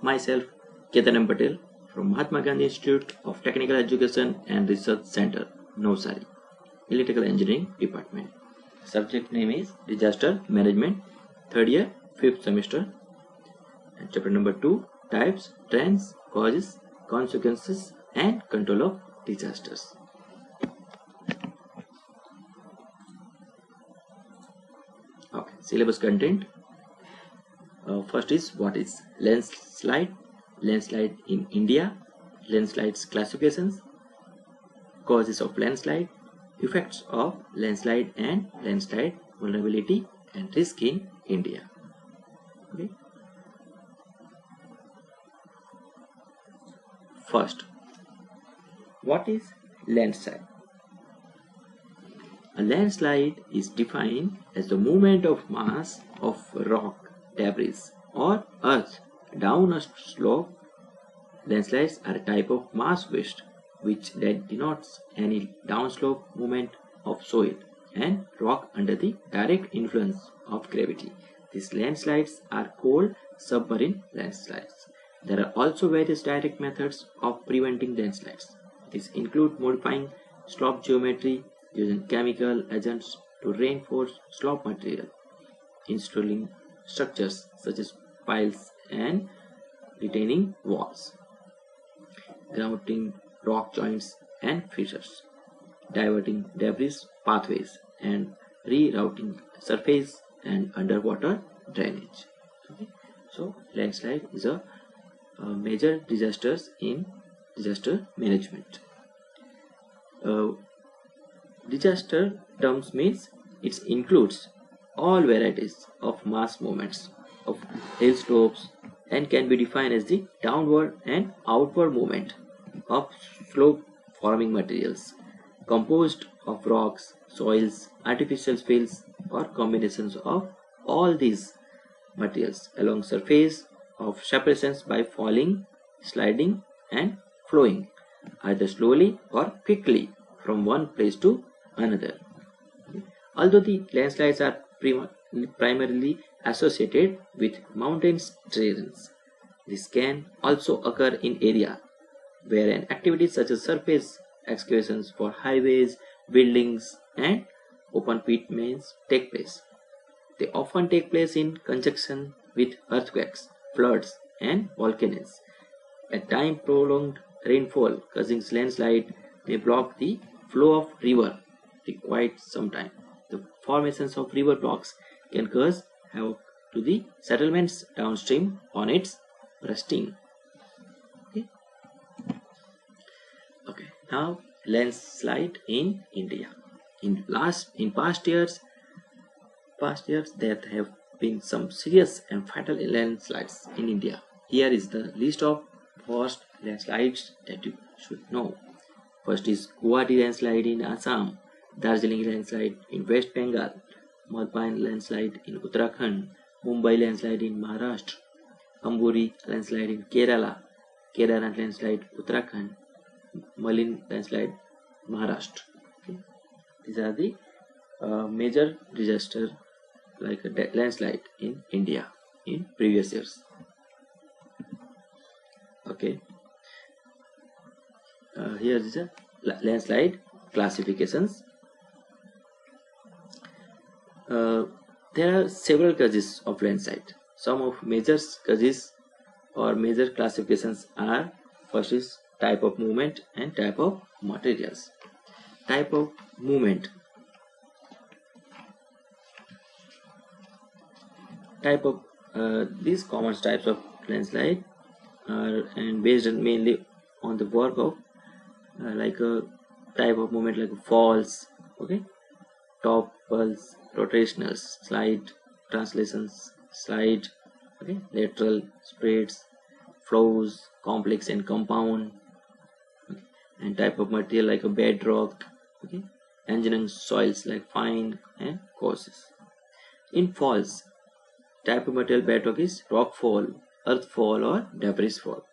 myself Ketan Patel from Mahatma Gandhi Institute of Technical Education and Research Center, Navsari, Electrical Engineering Department. Subject name is Disaster Management, third year, 5th semester. And chapter number 2, Types, Trends, Causes, Consequences and Control of Disasters. Okay, syllabus content. First is what is landslide, landslide in India, landslides classifications, causes of landslide, effects of landslide and landslide vulnerability and risk in India. Okay. First, what is landslide? A landslide is defined as the movement of mass of rock, debris or earth down a slope. Landslides are a type of mass waste which denotes any downslope movement of soil and rock under the direct influence of gravity. These landslides are called submarine landslides. There are also various direct methods of preventing landslides. These include modifying slope geometry using chemical agents to reinforce slope material, installing structures such as piles and retaining walls, grouting rock joints and fissures, diverting debris pathways, and rerouting surface and underwater drainage. Okay. So, landslide is a major disasters in disaster management. Disaster terms means it includes all varieties of mass movements of hill slopes and can be defined as the downward and outward movement of slope forming materials composed of rocks, soils, artificial fills or combinations of all these materials along surface of separations by falling, sliding and flowing either slowly or quickly from one place to another. Although the landslides are primarily associated with mountain terrains, this can also occur in area where an activity such as surface excavations for highways, buildings and open pit mines take place. They often take place in conjunction with earthquakes, floods and volcanoes. At times prolonged rainfall causing landslide may block the flow of river for quite some time. The formations of river blocks can cause havoc to the settlements downstream on its bursting. Okay. Now landslide in India. In past years there have been some serious and fatal landslides in India. Here is the list of worst landslides that you should know. First is Guwahati landslide in Assam, Darjeeling landslide in West Bengal, Malpine landslide in Uttarakhand, Mumbai landslide in Maharashtra, Amburi landslide in Kerala, Kerala landslide Uttarakhand, Malin landslide Maharashtra. Okay. These are the major disasters like a landslide in India in previous years. Okay. Here is a landslide classifications. There are several causes of landslide. Some of major causes or major classifications are: first is type of movement and type of materials. Type of movement. Type of these common types of landslide are and based mainly on the work of like a type of movement like falls, okay, topples, rotationals, slide, translations, slide, okay, lateral spreads, flows, complex and compound, okay, and type of material like a bedrock, okay, engineering soils like fine and coarses. In falls, type of material bedrock is rock fall, earth fall or debris fall.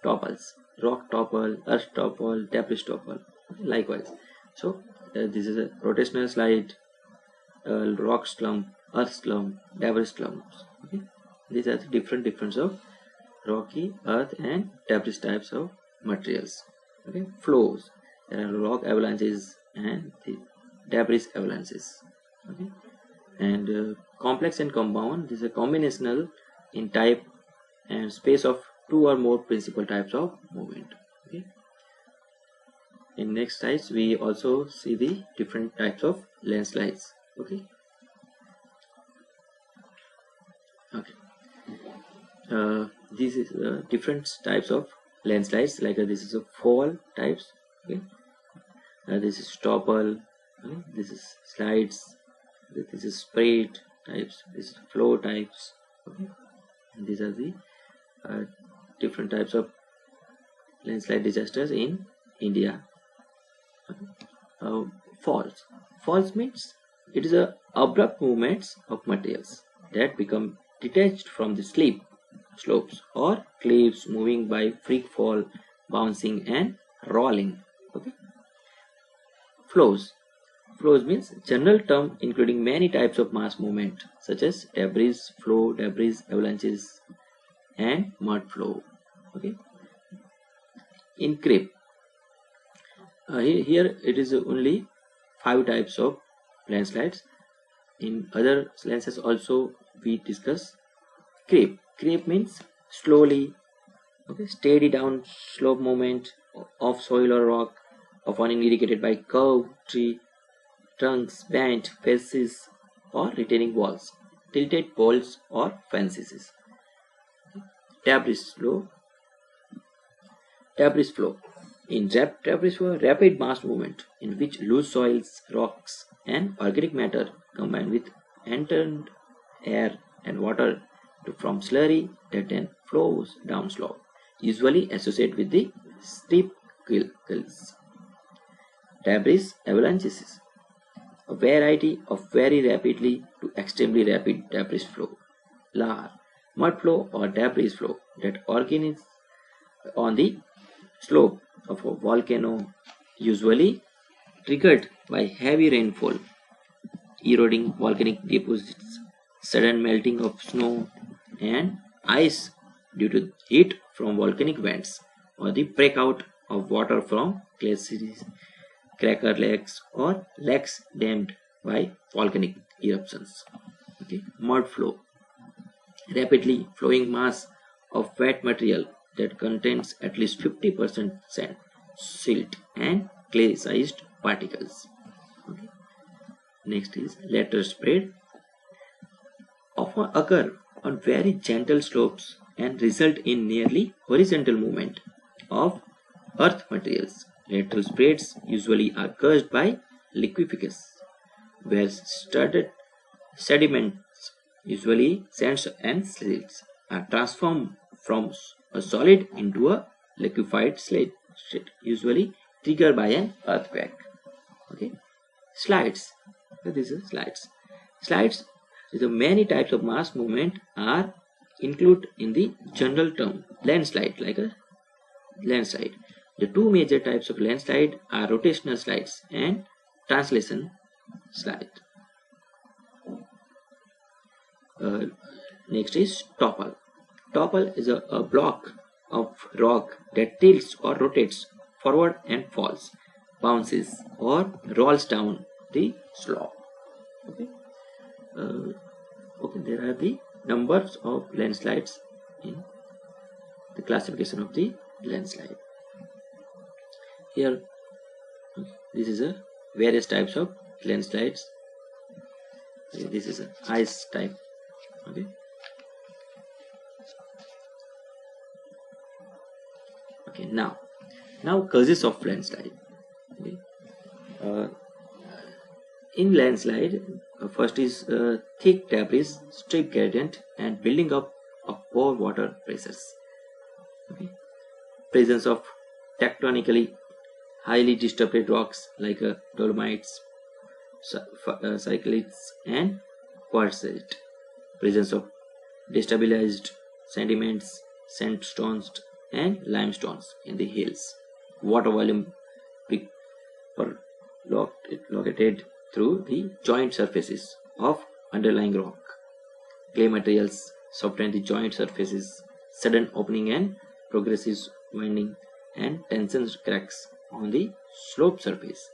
Topples, rock topple, earth topple, debris topple, okay, likewise. So this is a rotational slide, rock slump, earth slump, debris slumps. Okay. These are the different of rocky, earth, and debris types of materials. Okay, flows. There are rock avalanches and the debris avalanches. Okay, and complex and compound. This is a combinational in type and space of two or more principal types of movement. Okay. In next slides, we also see the different types of landslides. Okay. Okay. This is different types of landslides. Like this is a fall types. Okay. This is topple. Okay. This is slides. This is spread types. This is flow types. Okay. And these are the different types of landslide disasters in India. Falls. Falls means it is a abrupt movements of materials that become detached from the slopes or cliffs, moving by freak fall, bouncing and rolling. Okay. Flows. Flows means general term including many types of mass movement such as debris flow, debris avalanches, and mud flow. Okay. In creep. Here it is only 5 types of landslides. In other landslides also we discuss creep. Creep means slowly, okay, steady down slope movement of soil or rock, often indicated by curved tree trunks, bent faces, or retaining walls, tilted poles or fences. Debris flow. Debris flow. In debris flow, rapid mass movement in which loose soils, rocks, and organic matter combine with entered air and water to form slurry that then flows down slope, usually associated with the steep hills. Debris avalanches. A variety of very rapidly to extremely rapid debris flow. Lahar. Mud flow or debris flow that originates on the slope of a volcano, usually triggered by heavy rainfall, eroding volcanic deposits, sudden melting of snow and ice due to heat from volcanic vents, or the breakout of water from glaciers, crater lakes, or lakes dammed by volcanic eruptions. Okay. Mud flow. Rapidly flowing mass of wet material that contains at least 50% sand, silt, and clay-sized particles. Okay. Next is lateral spread. Often occur on very gentle slopes and result in nearly horizontal movement of earth materials. Lateral spreads usually are caused by liquefaction, where studded sediments, usually sands and silts, are transformed from a solid into a liquefied state, usually triggered by an earthquake. Okay. Slides. So this is slides. Slides is the many types of mass movement are included in the general term landslide, like a landslide. The two major types of landslide are rotational slides and translation slide. Next is topple. Topple is a block of rock that tilts or rotates forward and falls, bounces or rolls down the slope. Okay. Okay, there are the numbers of landslides in the classification of the landslide. Here, this is a various types of landslides. This is an ice type. Okay. Okay. Now causes of landslide. Okay. In landslide, first is thick debris, steep gradient, and building up of poor water pressures. Okay. Presence of tectonically highly disturbed rocks like dolomites, cyclites, and quartzite. Presence of destabilized sediments, sandstones, and limestones in the hills. Water volume located through the joint surfaces of underlying rock. Clay materials soften the joint surfaces, sudden opening and progressive winding, and tension cracks on the slope surface,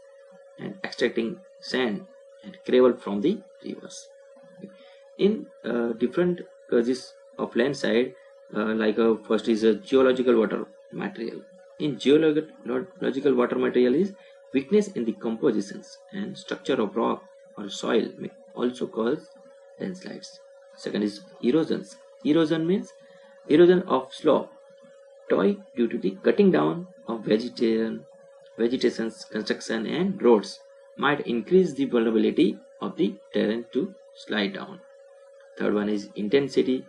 and extracting sand and gravel from the rivers. In different causes of landslide, first is a geological water material. In geological water material is weakness in the compositions and structure of rock or soil, may also cause landslides. Second is erosions. Erosion means erosion of slope due to the cutting down of vegetations, construction and roads might increase the vulnerability of the terrain to slide down. Third one is intensity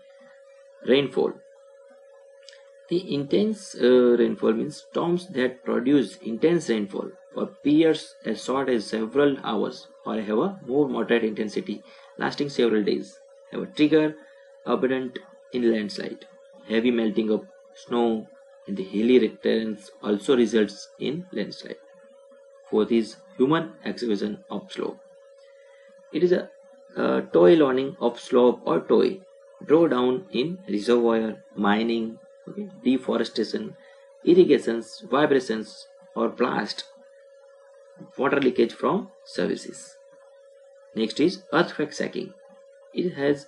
rainfall. The intense rainfall means storms that produce intense rainfall for periods as short as several hours or have a more moderate intensity lasting several days have a trigger abundant in landslide. Heavy melting of snow in the hilly terrains also results in landslide. Fourth is human excavation of slope. It is a toy loaning of slope or toy, draw down in reservoir, mining, deforestation, irrigations, vibrations or blast, water leakage from services. Next is earthquake sacking. It has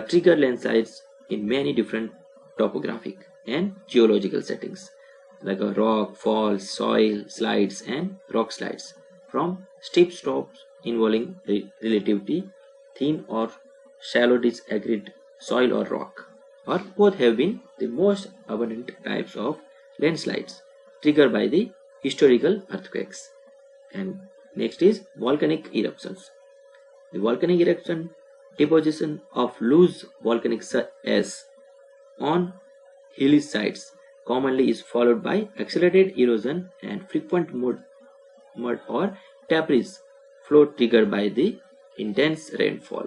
triggered landslides in many different topographic and geological settings like a rock falls, soil slides and rock slides from steep slopes involving relatively thin or shallow disagreed soil or rock, or both have been the most abundant types of landslides triggered by the historical earthquakes. And next is volcanic eruptions. The volcanic eruption, deposition of loose volcanic ash on hilly sites commonly is followed by accelerated erosion and frequent mud or debris flow triggered by the intense rainfall.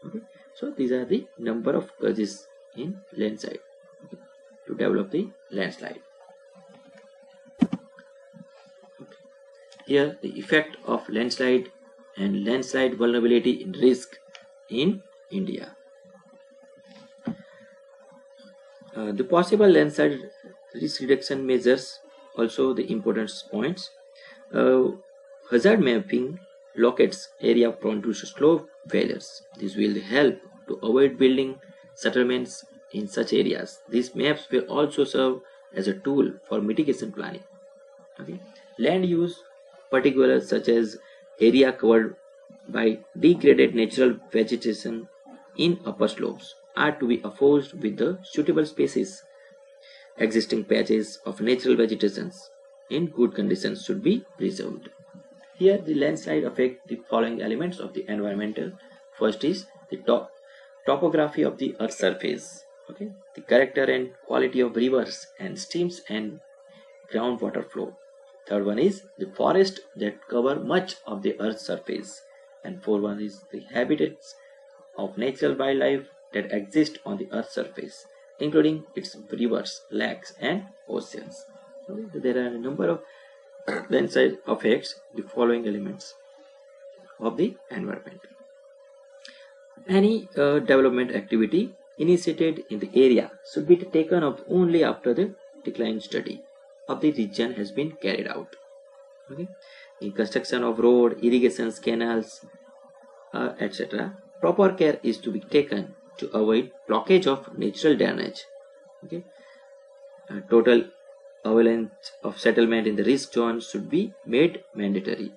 Okay. So these are the number of causes in landslide to develop the landslide. Here the effect of landslide and landslide vulnerability in risk in India. The possible landslide risk reduction measures also the important points. Hazard mapping locates area prone to slope failures. This will help to avoid building settlements in such areas. These maps will also serve as a tool for mitigation planning. Okay. Land use particulars such as area covered by degraded natural vegetation in upper slopes are to be opposed with the suitable species. Existing patches of natural vegetations in good conditions should be preserved. Here the landslide affect the following elements of the environmental. First is the topography of the earth surface. Okay. The character and quality of rivers and streams and groundwater flow. Third one is the forest that cover much of the earth's surface. And fourth one is the habitats of natural wildlife that exist on the earth's surface, including its rivers, lakes and oceans. Okay. There are a number of landslide affects the following elements of the environment. Any development activity initiated in the area should be taken up only after the decline study of the region has been carried out. Okay. In construction of road, irrigations, canals, etc., proper care is to be taken to avoid blockage of natural drainage. Okay. Total avalanche of settlement in the risk zone should be made mandatory.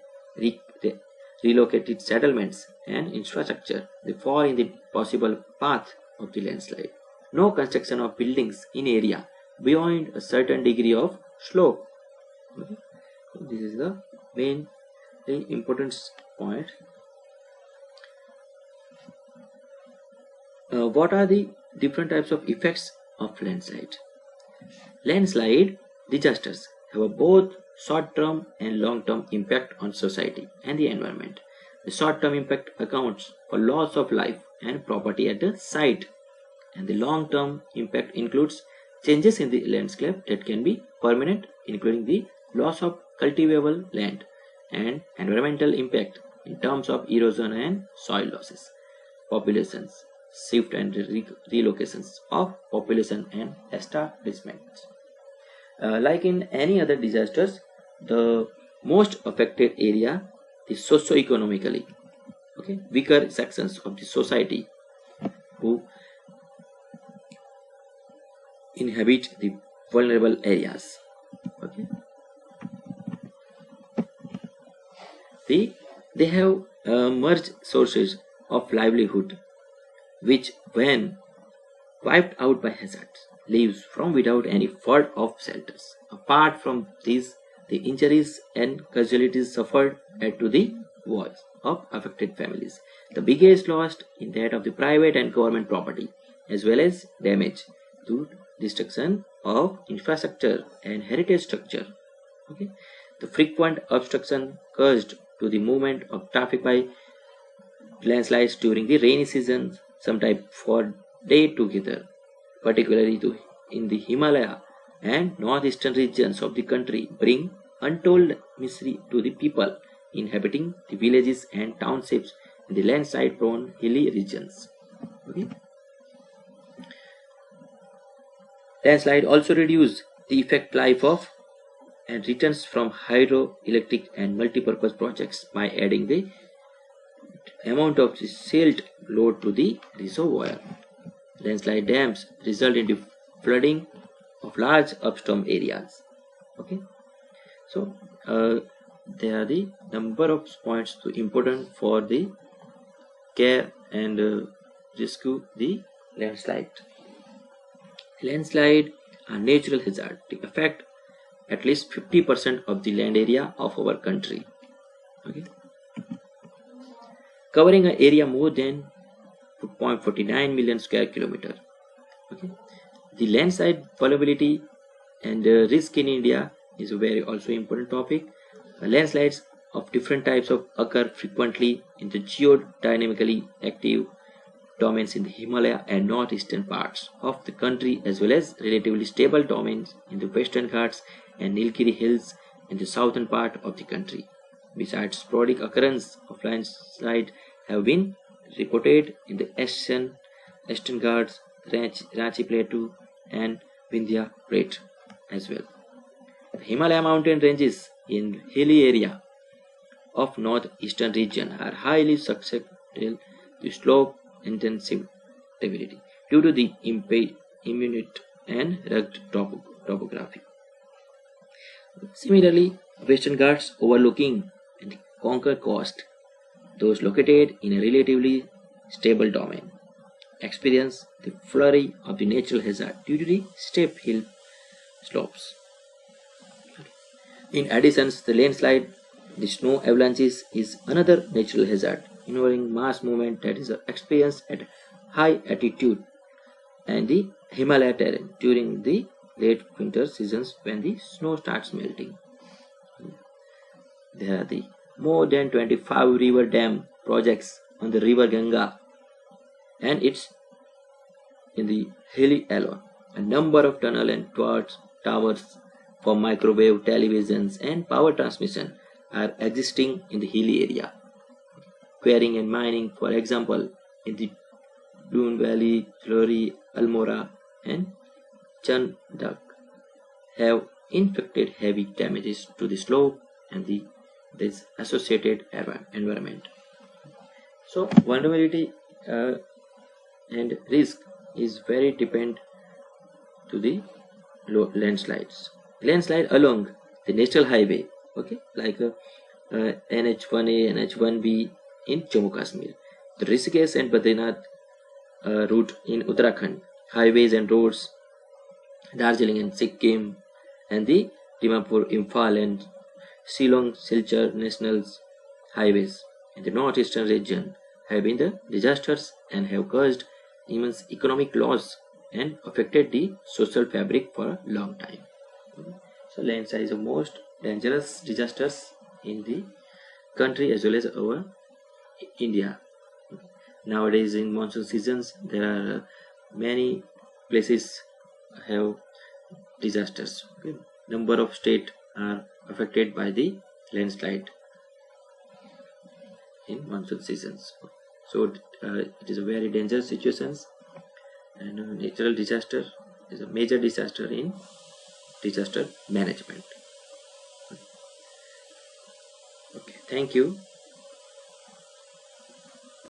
Relocated settlements and infrastructure they fall in the possible path of the landslide. No construction of buildings in area beyond a certain degree of slope. Okay. So this is the main important point. What are the different types of effects of landslide? Landslide disasters have a both short-term and long-term impact on society and the environment. The short-term impact accounts for loss of life and property at the site, and the long-term impact includes changes in the landscape that can be permanent, including the loss of cultivable land, and environmental impact in terms of erosion and soil losses. Populations. shift and relocations of population and establishments. Like in any other disasters, the most affected area is socio-economically, okay, weaker sections of the society who inhabit the vulnerable areas. Okay, they have merged sources of livelihood, which, when wiped out by hazards, leaves from without any fault of shelters. Apart from these, the injuries and casualties suffered add to the voice of affected families. The biggest loss in that of the private and government property, as well as damage to destruction of infrastructure and heritage structure. Okay? The frequent obstruction caused to the movement of traffic by landslides during the rainy season, sometimes for day together, particularly in the Himalaya and northeastern regions of the country, bring untold misery to the people inhabiting the villages and townships in the landslide prone hilly regions. Okay? Landslide also reduce the effect life of and returns from hydroelectric and multipurpose projects by adding the amount of the silt load to the reservoir. Landslide dams result in the flooding of large upstream areas. Okay, so there are the number of points to important for the care and rescue the landslide. Landslide are natural hazard. They affect at least 50% of the land area of our country. Okay, covering an area more than 2.49 million square kilometer. Okay, the landslide vulnerability and risk in India is a very also important topic. Landslides of different types of occur frequently in the geodynamically active domains in the Himalaya and northeastern parts of the country, as well as relatively stable domains in the western Ghats and Nilgiri hills in the southern part of the country. Besides, sporadic occurrence of landslide have been reported in the Eastern Ghats, Ranchi Plateau, and Vindhya Plate as well. The Himalaya mountain ranges in hilly area of northeastern region are highly susceptible to slope intensive stability due to the imminent and rugged topography. Similarly, Western Ghats overlooking the Conquer Coast, those located in a relatively stable domain, experience the flurry of the natural hazard due to the steep hill slopes. In addition, the landslide, the snow avalanches is another natural hazard involving mass movement that is experienced at high altitude and the Himalaya terrain during the late winter seasons when the snow starts melting. There are the more than 25 river dam projects on the river Ganga, and it's in the hilly alone. A number of tunnel and towers for microwave televisions and power transmission are existing in the hilly area. Quarrying and mining, for example, in the Doon Valley, Flori, Almora, and Chandak, have inflicted heavy damages to the slope and this associated environment. So vulnerability and risk is very dependent to the landslides. Landslide along the national highway, okay, like NH1A, NH1B in Jammu Kashmir, the Rishikesh and Badrinath route in Uttarakhand, highways and roads, Darjeeling and Sikkim, and the Dimapur, Imphal and Shillong Silchar national highways in the northeastern region have been the disasters and have caused immense economic loss and affected the social fabric for a long time. So landslide is the most dangerous disasters in the country as well as our India. Nowadays in monsoon seasons there are many places have disasters. Okay. Number of states are affected by the landslide in monsoon seasons. So it is a very dangerous situations, and natural disaster is a major disaster in disaster management. Okay, thank you.